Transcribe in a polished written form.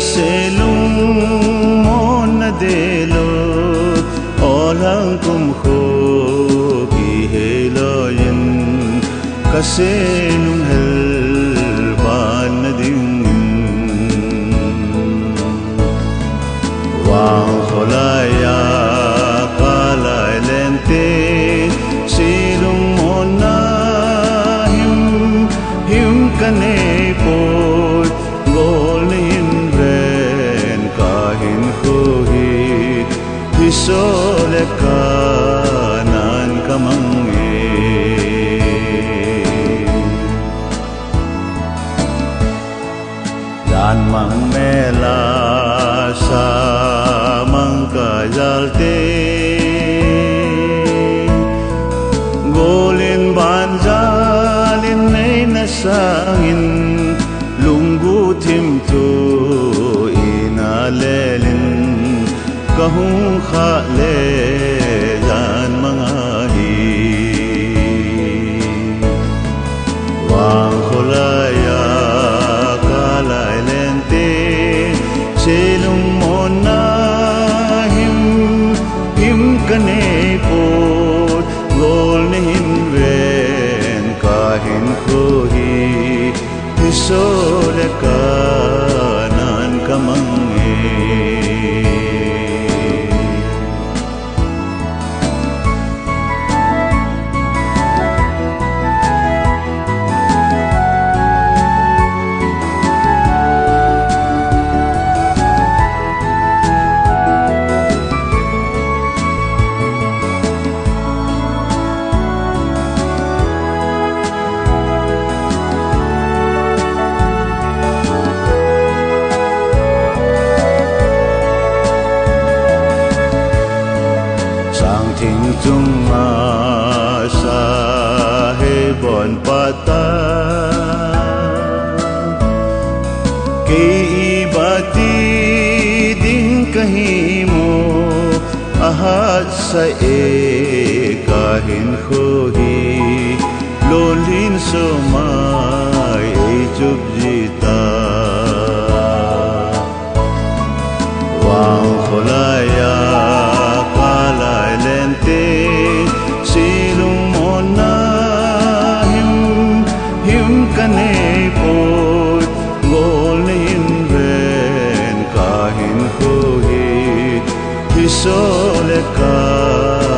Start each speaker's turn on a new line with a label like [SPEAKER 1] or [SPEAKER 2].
[SPEAKER 1] selung mon na delo olang kum kho ki heloyen kaselung hel ban na ding wang kholaya kalai lente selung mon na him kane po Isole kanan kamangi Dan mangmela sa mangkajalte Golin banjalin ay nasangin Lunggutim to inalelin Kahung khale jan mangahi Wang kholaya kalai lente selung mona him kane pot gol nehin ven kahin khohi isole kanan kamangi Chung sa hebon pata Kay ibati din kahimo Ahat sa kahin khohi Lolin somay chubjita Wang kholaya silung mona him kane pot gol nehin ven kahin khohi isole ka